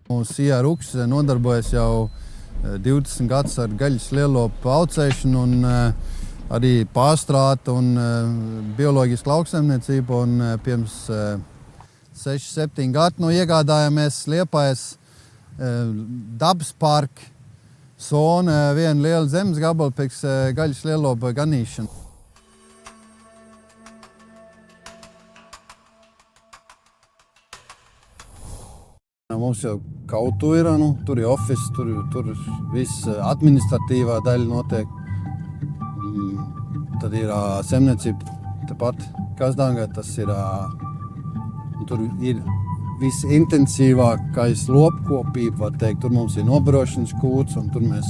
Sijā Ruks nodarbojas jau 20 gadus ar gaļas lielopu audzēšanu un arī pārstrādi un bioloģisku lauksaimniecību. Pirms 6-7 gadu iegādājāmies Liepājas dabas parka zonu, vienu lielu zemes gabalu pēc gaļas lielopu ganīšanu. Mums jau kautu ir, tur ir office, tur viss administratīvā daļa notiek. Tad ir zemniecība tepat Kazdāngā, tur ir visintensīvākais lopkopība, var teikt. Tur mums ir nobarošanas kūts, un tur mēs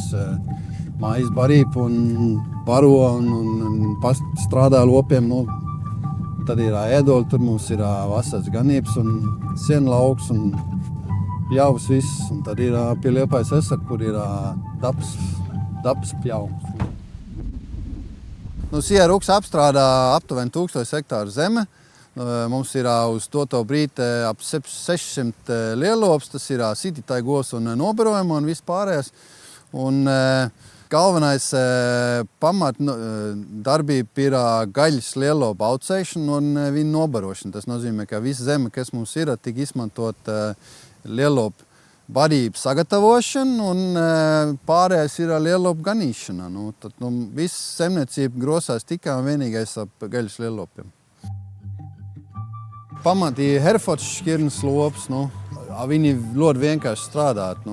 mājas barību un baro un strādā lopiem. Tad ir ēdoli, tur mums ir vasaras ganības un sienlauks un pļavas viss, un tad ir pie Liepājas esar, kur ir dabas pļavas. Sijā Ruks apstrādā aptuveni 1000 hektāru zeme. Mums ir uz to brīdi ap 600 lielops, tas ir sititai, govs un nobarojuma un viss pārējais. Un galvenais pamat darbība ir gaļas lielopu audzēšana un viņu nobarošana. Tas nozīmē, ka visa zeme, kas mums ir, tik izmantot lielopu barību sagatavošanu un pārējais ir lielopu ganīšana. Tad viss zemniecība grosās tikai un vienīgais ap gaļas lielopiem. Pamatī Herefords šķirnes lops, viņi ļoti vienkārši strādāt.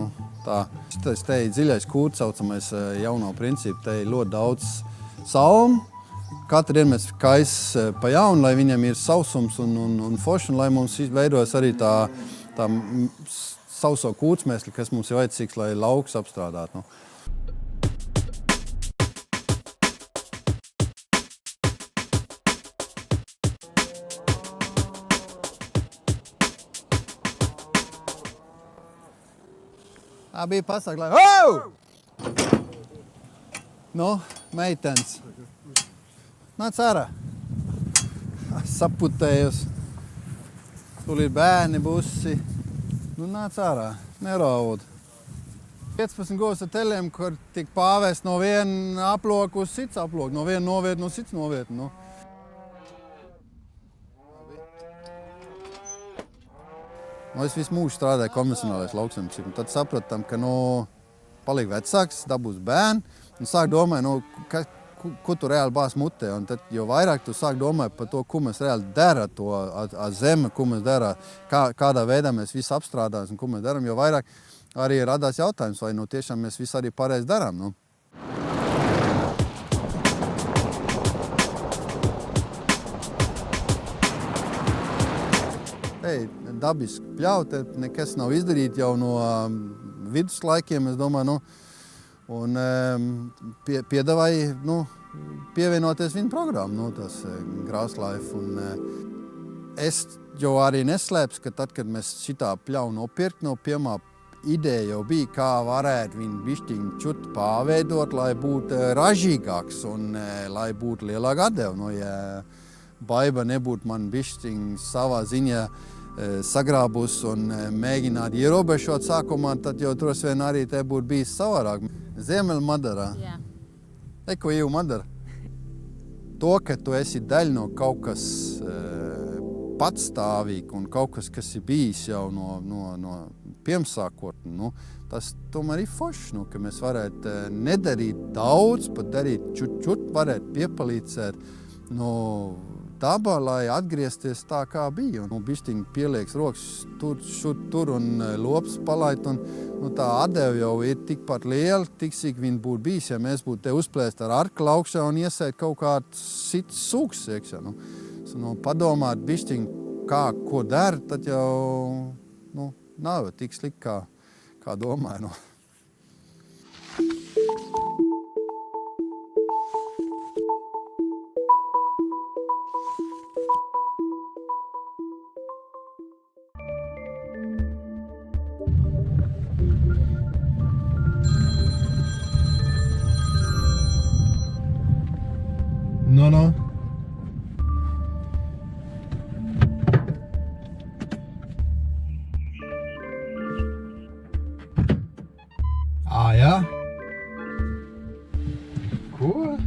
Tas te ir dziļais kūts, saucamais jauno principu, te ir ļoti daudz salmu. Katru dienu mēs kaisam pa jaunu, lai viņam ir sausums un forši, un lai mums veidojas arī tā sauso kūtsmēsli, kas mums ir vajadzīgs, lai lauks apstrādātu. Bija pasaka, lai meitenes. Nāc ārā. Saputējos. Tur ir bērni, busi. Nāc ārā, neraud. 15 govs ar teliem, kur tik pāvēst no viena aploka uz cits aploka, no viena novietna uz cits novietna. Es visu mūžu strādāju konvencionālais lauksaimniecību, un tad sapratam, ka paliek vecāks, dabūs bērni, un sāk domāt, ko tu reāli bāz mutē. Un tad, jo vairāk tu sāk domāt par to, ko mēs reāli dara to zeme, ko mēs dara, kādā veidā mēs visu apstrādājam un ko mēs daram, jo vairāk arī radās jautājums, vai tiešām mēs visu arī pareizi darām. Dabiski pļauti, nekas nav izdarīt jau no viduslaikiem, es domāju, un piedāvāja pievienoties viņa programmu, tas Grasslife. Es jau arī neslēpstu, ka tad, kad mēs šitā pļauju nopirkt, pirmā ideja jau bija, kā varētu viņu bišķiņu čut pārveidot, lai būtu ražīgāks un lai būtu lielāka atdeva. Ja baiba nebūtu man bišķiņu savā ziņā sagrābus un mēģināt ierobežot sākumā, tad jau droši vien arī te būtu bijis savādāk. Ziemeļa Madarā. Ko jau madara? To, ka tu esi daļa no kaut kas patstāvīgi un kaut kas ir bijis jau no pirmsākot, tas tomēr ir forši, ka mēs varētu nedarīt daudz, pat darīt čut, varētu piepalīdzēt dabā, lai atgriezties tā, kā bija. Bišķiņi pielieks rokas tur un lops palaid, un tā atdeva jau ir tikpat liela, tik cik viņa būtu bijis, ja mēs būtu te uzplēst ar arkli augšā un iesēt kaut kāds cits sūks iekšā. Padomāt bišķiņi, ko dara, tad jau nav tik slikti, kā domāju. No. ko?